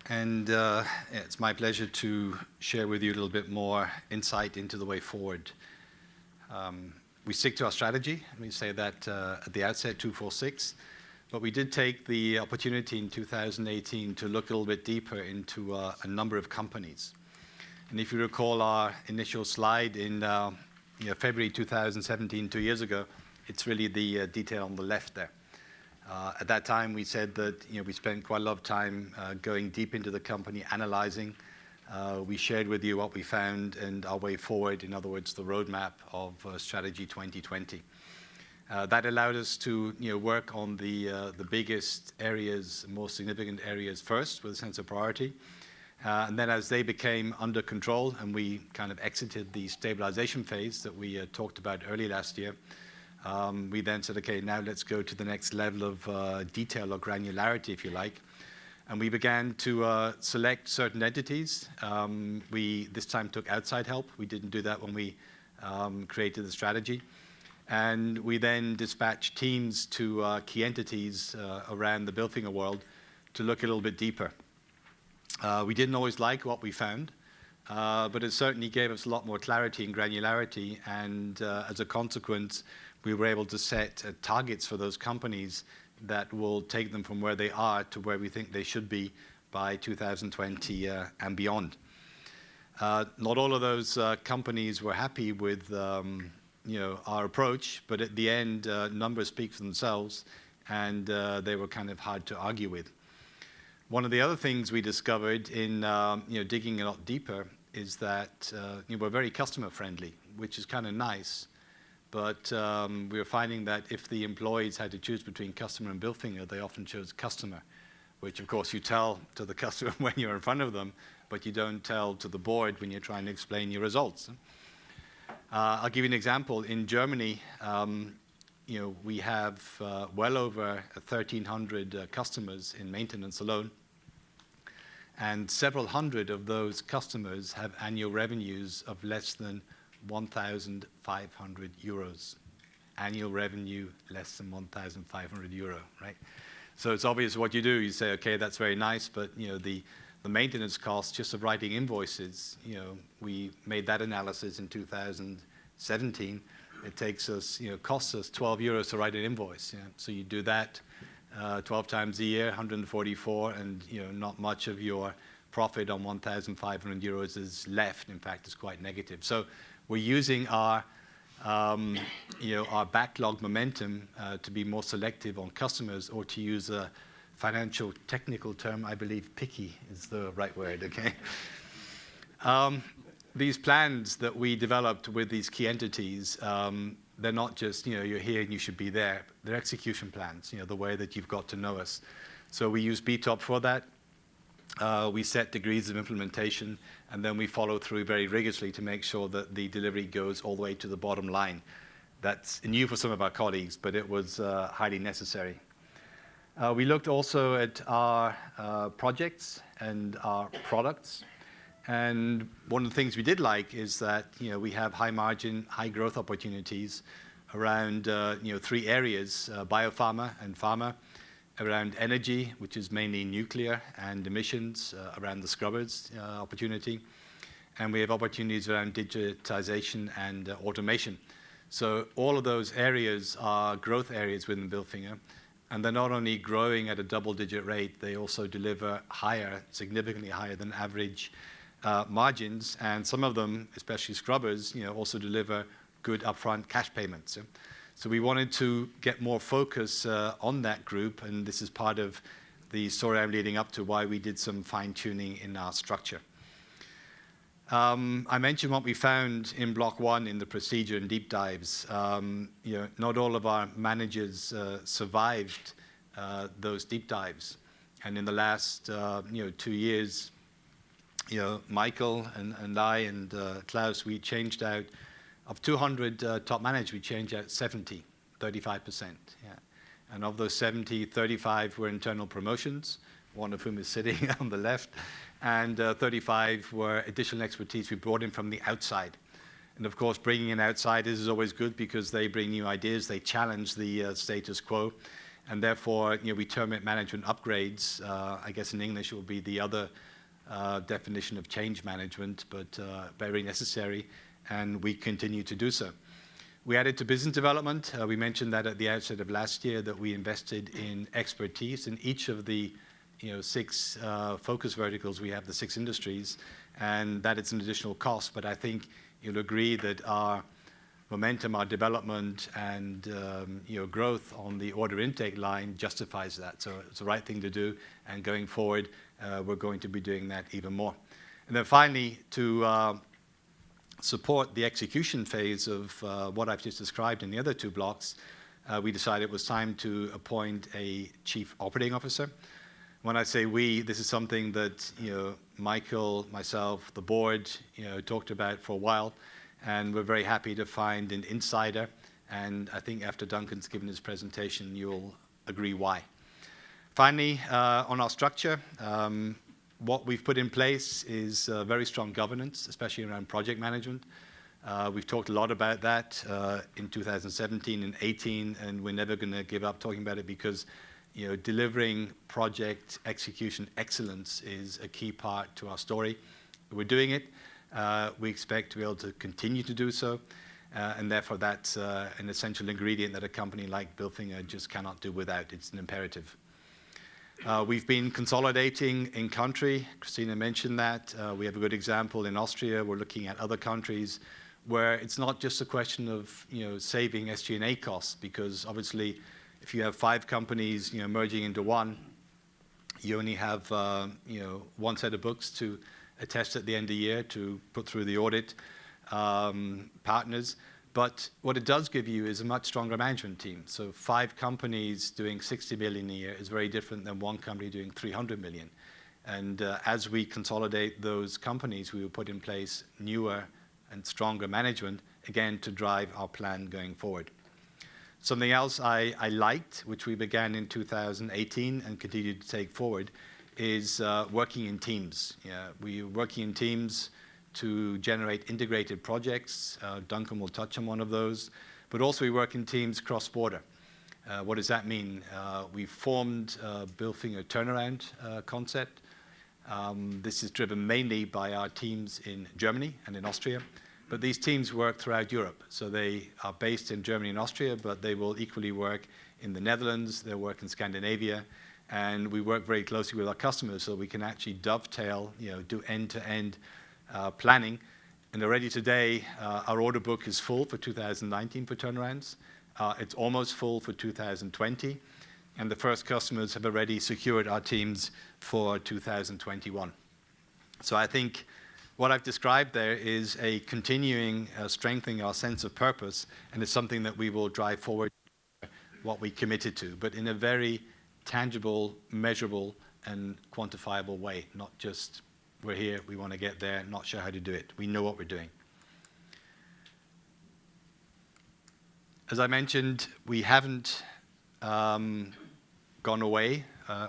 And it's my pleasure to share with you a little bit more insight into the way forward. We stick to our strategy. We say that at the outset, 246. But we did take the opportunity in 2018 to look a little bit deeper into a number of companies. And if you recall our initial slide in February 2017, 2 years ago, it's really the detail on the left there. At that time, we said that we spent quite a lot of time going deep into the company, analyzing. We shared with you what we found and our way forward, in other words, the roadmap of Strategy 2020. That allowed us to work on the biggest areas, most significant areas first with a sense of priority. And then as they became under control and we kind of exited the stabilization phase that we talked about early last year, we then said, okay, now let's go to the next level of detail or granularity, if you like. And we began to select certain entities. We this time took outside help. We didn't do that when we created the strategy. And we then dispatched teams to key entities around the Bilfinger world to look a little bit deeper. We didn't always like what we found, but it certainly gave us a lot more clarity and granularity. And as a consequence, we were able to set targets for those companies that will take them from where they are to where we think they should be by 2020 and beyond. Not all of those companies were happy with our approach, but at the end, numbers speak for themselves, and they were kind of hard to argue with. One of the other things we discovered in digging a lot deeper is that we're very customer friendly, which is kind of nice. But we were finding that if the employees had to choose between customer and Bilfinger, they often chose customer, which of course you tell to the customer when you're in front of them, but you don't tell to the board when you're trying to explain your results. I'll give you an example. In Germany, we have well over 1,300 customers in maintenance alone, and several hundred of those customers have annual revenues of less than 1,500 euros. Annual revenue less than 1,500 euro, right? So it's obvious what you do. You say, okay, that's very nice, but the maintenance costs just of writing invoices, we made that analysis in 2017. It takes us, costs us 12 euros to write an invoice. So you do that 12 times a year, 144, and not much of your profit on 1,500 euros is left. In fact, it's quite negative. So we're using our backlog momentum to be more selective on customers, or to use a financial technical term, I believe picky is the right word, okay? These plans that we developed with these key entities, they're not just, you're here and you should be there. They're execution plans, the way that you've got to know us. So we use BTOP for that. We set degrees of implementation, and then we follow through very rigorously to make sure that the delivery goes all the way to the bottom line. That's new for some of our colleagues, but it was highly necessary. We looked also at our projects and our products. And one of the things we did like is that we have high margin, high growth opportunities around 3 areas: biopharma and pharma, around energy, which is mainly nuclear and emissions, around the scrubbers opportunity, and we have opportunities around digitization and automation. So all of those areas are growth areas within Bilfinger, and they're not only growing at a double-digit rate, they also deliver higher, significantly higher than average margins, and some of them, especially scrubbers, also deliver good upfront cash payments. So we wanted to get more focus on that group, and this is part of the story I'm leading up to why we did some fine-tuning in our structure. I mentioned what we found in Block 1 in the procedure and deep dives. Not all of our managers survived those deep dives, and in the last 2 years, Michael and I and Klaus, we changed out, of 200 top managers, we changed out 70, 35%. Yeah. And of those 70, 35 were internal promotions, one of whom is sitting on the left, and 35 were additional expertise we brought in from the outside. And of course, bringing in outsiders is always good because they bring new ideas, they challenge the status quo, and therefore, we term it management upgrades. I guess in English it will be the other definition of change management, but very necessary, and we continue to do so. We added to business development. We mentioned that at the outset of last year that we invested in expertise in each of the 6 focus verticals. We have the 6 industries, and that it's an additional cost. But I think you'll agree that our momentum, our development, and growth on the order intake line justifies that. So it's the right thing to do, and going forward, we're going to be doing that even more. And then finally, to support the execution phase of what I've just described in the other 2 blocks, we decided it was time to appoint a chief operating officer. When I say we, this is something that Michael, myself, the board talked about for a while, and we're very happy to find an insider. And I think after Duncan's given his presentation, you'll agree why. Finally, on our structure, what we've put in place is very strong governance, especially around project management. We've talked a lot about that in 2017 and 2018, and we're never going to give up talking about it because delivering project execution excellence is a key part to our story. We're doing it. We expect to be able to continue to do so, and therefore that's an essential ingredient that a company like Bilfinger just cannot do without. It's an imperative. We've been consolidating in country. Christina mentioned that. We have a good example in Austria. We're looking at other countries where it's not just a question of saving SG&A costs, because obviously if you have 5 companies merging into one, you only have one set of books to attest at the end of the year to put through the audit partners. But what it does give you is a much stronger management team. So 5 companies doing 60 million a year is very different than 1 company doing 300 million. And as we consolidate those companies, we will put in place newer and stronger management, again, to drive our plan going forward. Something else I liked, which we began in 2018 and continue to take forward, is working in teams. We're working in teams to generate integrated projects. Duncan will touch on one of those. But also we work in teams cross-border. What does that mean? We've formed Bilfinger Turnaround concept. This is driven mainly by our teams in Germany and in Austria. But these teams work throughout Europe. So they are based in Germany and Austria, but they will equally work in the Netherlands. They'll work in Scandinavia. And we work very closely with our customers so we can actually dovetail, do end-to-end planning. And already today, our order book is full for 2019 for turnarounds. It's almost full for 2020. And the first customers have already secured our teams for 2021. So I think what I've described there is a continuing strengthening our sense of purpose, and it's something that we will drive forward what we committed to, but in a very tangible, measurable, and quantifiable way, not just we're here, we want to get there, not sure how to do it. We know what we're doing. As I mentioned, we haven't gone away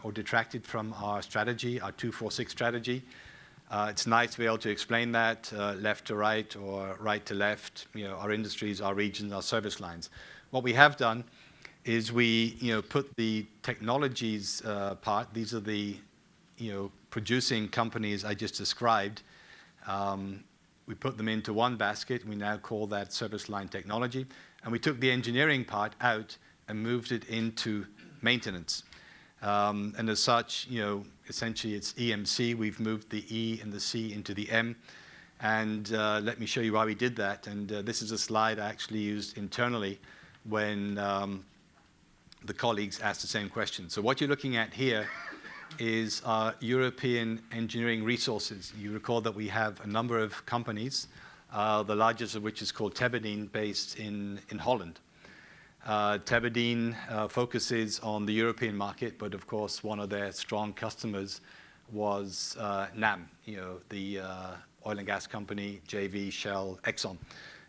or detracted from our strategy, our 2-4-6 strategy. It's nice to be able to explain that left to right or right to left, our industries, our regions, our service lines. What we have done is we put the technologies part, these are the producing companies I just described. We put them into one basket. We now call that service line technology. And we took the engineering part out and moved it into maintenance. And as such, essentially it's EMC. We've moved the E and the C into the M. And let me show you why we did that. And this is a slide I actually used internally when the colleagues asked the same question. So what you're looking at here is our European engineering resources. You recall that we have a number of companies, the largest of which is called Tebodine, based in Holland. Tebodine focuses on the European market, but of course one of their strong customers was NAM, the oil and gas company, JV, Shell, Exxon.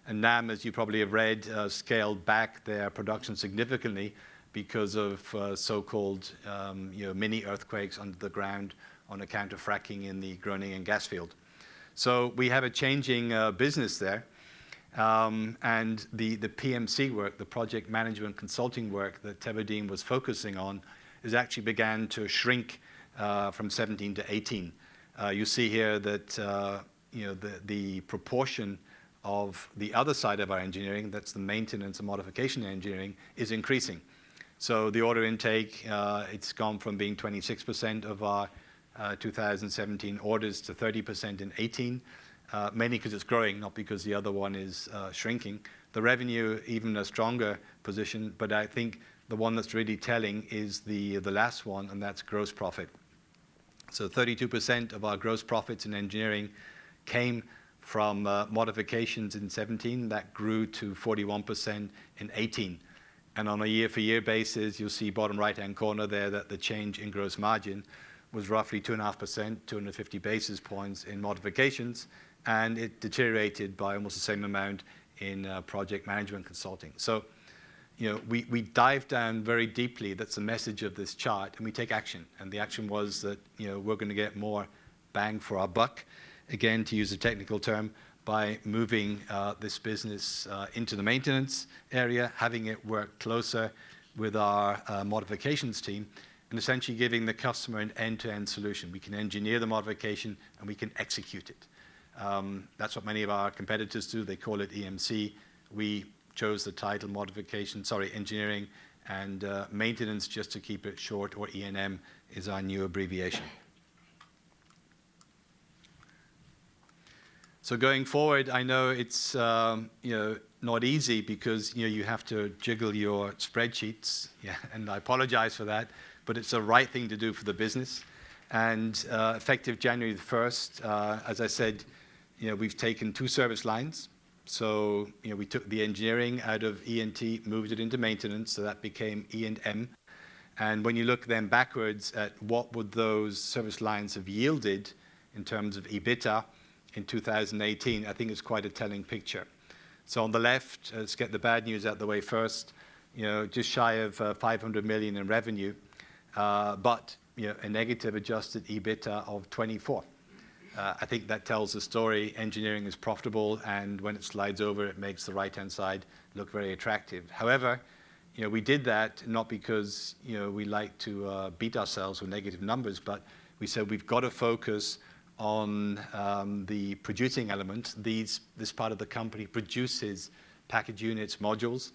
And NAM, as you probably have read, scaled back their production significantly because of so-called mini earthquakes under the ground on account of fracking in the Groningen gas field. So we have a changing business there. And the PMC work, the project management consulting work that Tevadine was focusing on, is actually began to shrink from 17 to 18. You see here that the proportion of the other side of our engineering, that's the maintenance and modification engineering, is increasing. So the order intake, it's gone from being 26% of our 2017 orders to 30% in 18, mainly because it's growing, not because the other one is shrinking. The revenue, even a stronger position, but I think the one that's really telling is the last one, and that's gross profit. So 32% of our gross profits in engineering came from modifications in 17. That grew to 41% in 18. And on a year-for-year basis, you'll see bottom right-hand corner there that the change in gross margin was roughly 2.5%, 250 basis points in modifications, and it deteriorated by almost the same amount in project management consulting. So, we dive down very deeply. That's the message of this chart, and we take action. And the action was that, we're going to get more bang for our buck, again, to use a technical term, by moving this business into the maintenance area, having it work closer with our modifications team, and essentially giving the customer an end-to-end solution. We can engineer the modification, and we can execute it. That's what many of our competitors do. They call it EMC. We chose the title engineering and maintenance, just to keep it short, or E&M is our new abbreviation. So going forward, I know it's not easy because you have to jiggle your spreadsheets, and I apologize for that, but it's the right thing to do for the business. And effective January the 1st, as I said, we've taken 2 service lines. So we took the engineering out of E&T, moved it into maintenance, so that became E&M. And when you look then backwards at what would those service lines have yielded in terms of EBITDA in 2018, I think it's quite a telling picture. So on the left, let's get the bad news out of the way first, just shy of 500 million in revenue, but a negative adjusted EBITDA of 24. I think that tells the story. Engineering is profitable, and when it slides over, it makes the right-hand side look very attractive. However, we did that not because we like to beat ourselves with negative numbers, but we said we've got to focus on the producing element. This part of the company produces package units, modules.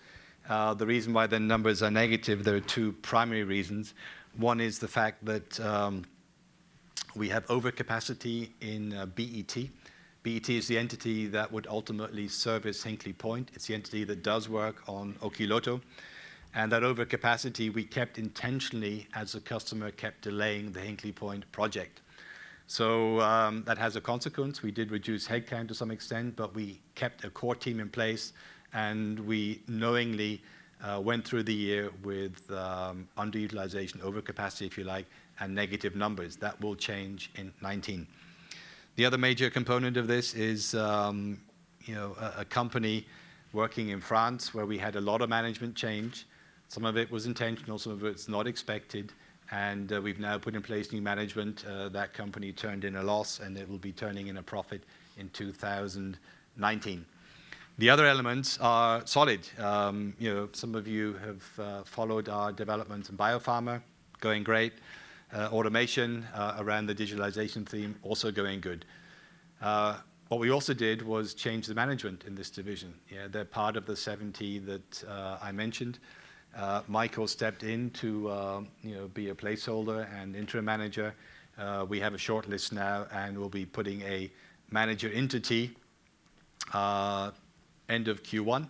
The reason why the numbers are negative, there are 2 primary reasons. One is the fact that we have overcapacity in BET. BET is the entity that would ultimately service Hinkley Point. It's the entity that does work on Olkiluoto. And that overcapacity we kept intentionally as the customer kept delaying the Hinkley Point project. So that has a consequence. We did reduce headcount to some extent, but we kept a core team in place, and we knowingly went through the year with underutilization, overcapacity, if you like, and negative numbers. That will change in 19. The other major component of this is a company working in France where we had a lot of management change. Some of it was intentional, some of it's not expected. And we've now put in place new management. That company turned in a loss, and it will be turning in a profit in 2019. The other elements are solid. Some of you have followed our developments in biopharma, going great. Automation around the digitalization theme, also going good. What we also did was change the management in this division. They're part of the 70 that I mentioned. Michael stepped in to be a placeholder and interim manager. We have a short list now, and we'll be putting a manager into T end of Q1,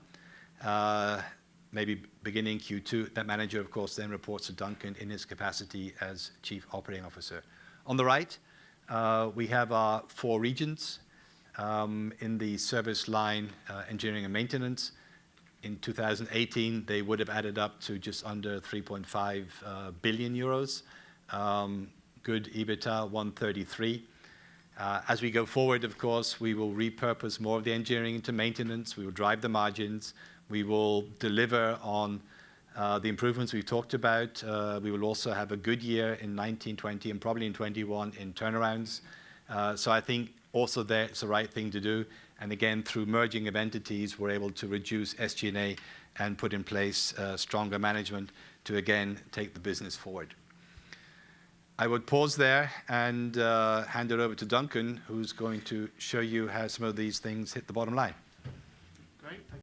maybe beginning Q2. That manager, of course, then reports to Duncan in his capacity as Chief Operating Officer. On the right, we have our 4 regions in the service line, engineering and maintenance. In 2018, they would have added up to just under 3.5 billion euros. Good EBITDA, 133. As we go forward, of course, we will repurpose more of the engineering into maintenance. We will drive the margins. We will deliver on the improvements we've talked about. We will also have a good year in 19, 20, and probably in 21 in turnarounds. So I think also there it's the right thing to do. And again, through merging of entities, we're able to reduce SG&A and put in place stronger management to, again, take the business forward. I would pause there and hand it over to Duncan, who's going to show you how some of these things hit the bottom line. Great.